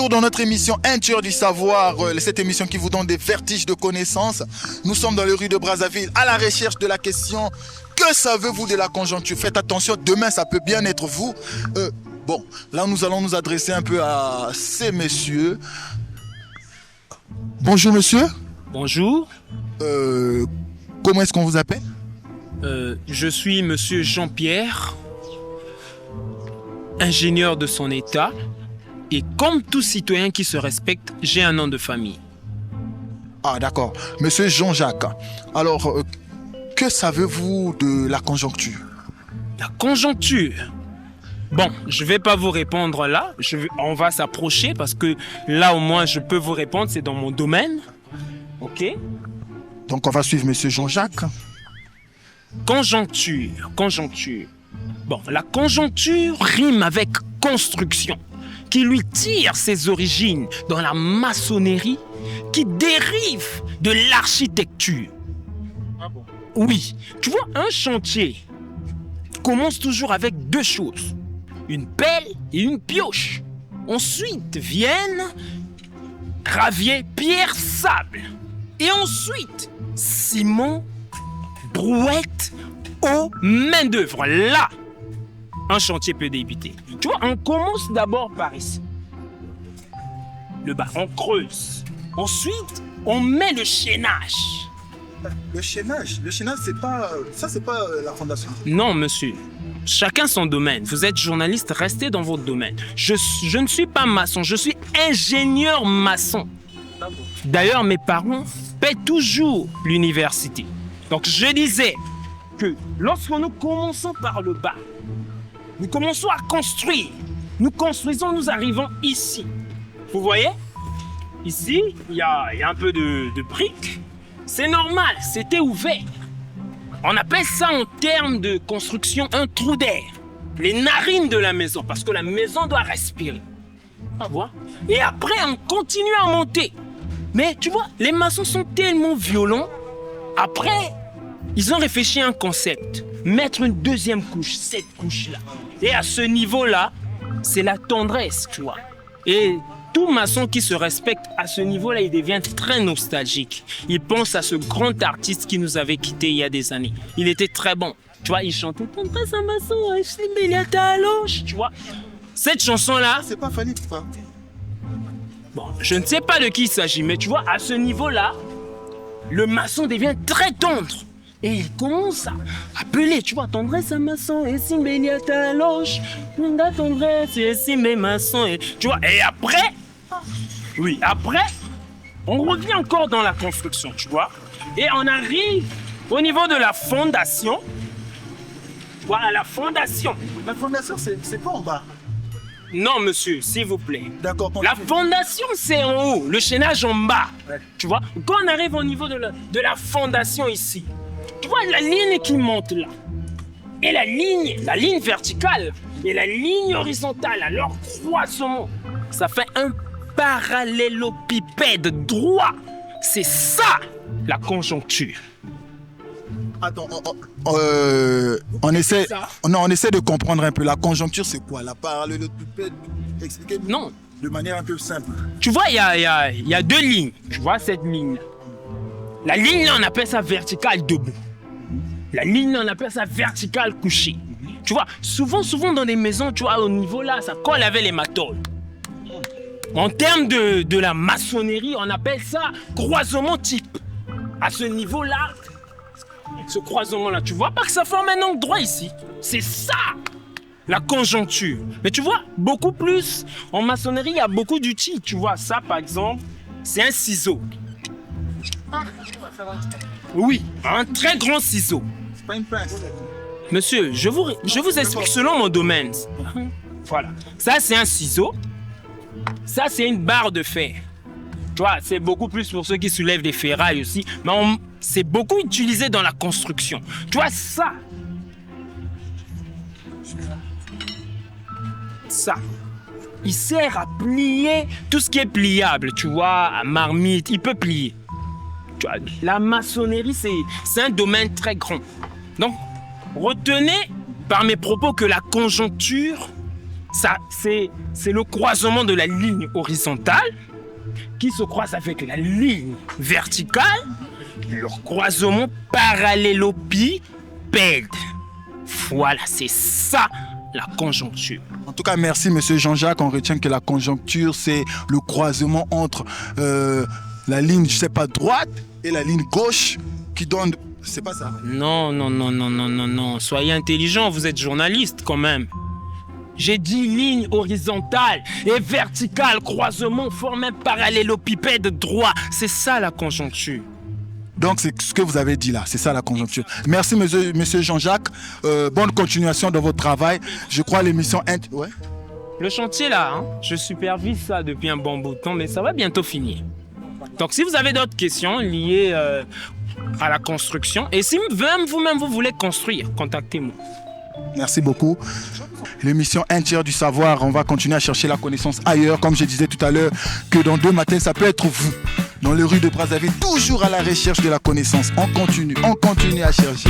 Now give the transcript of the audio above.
toujours dans notre émission Inture du savoir, cette émission qui vous donne des vertiges de connaissances. Nous sommes dans les rues de Brazzaville à la recherche de la question que savez-vous de la conjoncture? Faites attention, demain ça peut bien être vous. Bon, là nous allons nous adresser un peu à ces messieurs. Bonjour monsieur. Bonjour. Comment est-ce qu'on vous appelle? Je suis monsieur Jean-Pierre, ingénieur de son état, et comme tout citoyen qui se respecte, j'ai un nom de famille. Ah d'accord, monsieur Jean-Jacques. Alors, que savez-vous de la conjoncture? La conjoncture. Bon, je vais pas vous répondre là, on va s'approcher parce que là au moins je peux vous répondre, c'est dans mon domaine. Ok? Donc on va suivre monsieur Jean-Jacques. Conjoncture. Bon, la conjoncture rime avec construction, qui lui tire ses origines dans la maçonnerie, qui dérive de l'architecture. Ah bon? Oui, tu vois, un chantier commence toujours avec deux choses, une pelle et une pioche. Ensuite viennent gravier, pierre, sable. Et ensuite, ciment, brouette, eau, main d'œuvre. Là, un chantier peut débuter. Tu vois, on commence d'abord par ici. Le bas, on creuse. Ensuite, on met le chaînage. Le chaînage, c'est pas la fondation. Non, monsieur. Chacun son domaine. Vous êtes journaliste, restez dans votre domaine. Je ne suis pas maçon, je suis ingénieur maçon. D'ailleurs, mes parents paient toujours l'université. Donc, je disais que lorsque nous commençons par le bas, nous commençons à construire. Nous construisons, nous arrivons ici. Vous voyez? Ici, il y a un peu de briques. C'est normal, c'était ouvert. On appelle ça en termes de construction un trou d'air. Les narines de la maison, parce que la maison doit respirer. Tu vois? Et après, on continue à monter. Mais tu vois, les maçons sont tellement violents. Après, ils ont réfléchi à un concept. Mettre une deuxième couche, cette couche-là. Et à ce niveau-là, c'est la tendresse, tu vois. Et tout maçon qui se respecte à ce niveau-là, il devient très nostalgique. Il pense à ce grand artiste qui nous avait quittés il y a des années. Il était très bon. Tu vois, il chantait « Tendresse un maçon, tu vois. Cette chanson-là... C'est pas Fanny, quoi. Bon, je ne sais pas de qui il s'agit, mais tu vois, à ce niveau-là, le maçon devient très tendre. Et il commence à appeler, tu vois, tendresse un maçon, et si ta loge, tendresse, et si mes maçons, et tu vois, et après, on revient encore dans la construction, tu vois, et on arrive au niveau de la fondation. Voilà, la fondation. La fondation, c'est pas en bas. Non, monsieur, s'il vous plaît. D'accord. La fondation, c'est en haut, le chaînage en bas. Ouais. Tu vois, quand on arrive au niveau de la fondation ici, tu vois la ligne qui monte là, et la ligne verticale, et la ligne horizontale, à leur croisement, ça fait un parallélopipède droit. C'est ça, la conjoncture. Attends, on essaie de comprendre un peu. La conjoncture, c'est quoi? La parallélopipède, expliquez-nous. Non. De manière un peu simple. Tu vois, il y a deux lignes. Tu vois cette ligne-là. La ligne, là, on appelle ça verticale debout. La ligne, là, on appelle ça verticale couchée. Tu vois, souvent dans des maisons, tu vois, au niveau là, ça colle avec les matôles. En termes de la maçonnerie, on appelle ça croisement type. À ce niveau-là, ce croisement-là, tu vois pas que ça forme un angle droit ici. C'est ça, la conjoncture. Mais tu vois, beaucoup plus, en maçonnerie, il y a beaucoup d'outils. Tu vois, ça, par exemple, c'est un ciseau. Oui, un très grand ciseau. C'est pas une pince. Monsieur, je vous explique selon mon domaine. Voilà. Ça, c'est un ciseau. Ça, c'est une barre de fer. Tu vois, c'est beaucoup plus pour ceux qui soulèvent des ferrailles aussi. Mais c'est beaucoup utilisé dans la construction. Tu vois, ça. Il sert à plier tout ce qui est pliable. Tu vois, à marmite, il peut plier. Tu vois, la maçonnerie, c'est un domaine très grand. Donc, retenez par mes propos que la conjoncture, Ça, c'est le croisement de la ligne horizontale qui se croise avec la ligne verticale, leur croisement parallélopipède. Voilà, c'est ça la conjoncture. En tout cas, merci Monsieur Jean-Jacques. On retient que la conjoncture, c'est le croisement entre la ligne, je sais pas, droite et la ligne gauche qui donne... C'est pas ça? Non. Soyez intelligent, vous êtes journaliste quand même. J'ai dit ligne horizontale et verticale, croisement formé parallélopipède droit. C'est ça la conjoncture. Donc, c'est ce que vous avez dit là, c'est ça la conjoncture. Merci, monsieur Jean-Jacques. Bonne continuation dans votre travail. Je crois l'émission... Ouais. Le chantier là, hein, je supervise ça depuis un bon bout de temps, mais ça va bientôt finir. Donc, si vous avez d'autres questions liées à la construction, et si même vous-même vous voulez construire, contactez-moi. Merci beaucoup. L'émission Un tiers du savoir, on va continuer à chercher la connaissance ailleurs. Comme je disais tout à l'heure, que dans 2 matins, ça peut être vous. Dans les rues de Brazzaville, toujours à la recherche de la connaissance. On continue à chercher.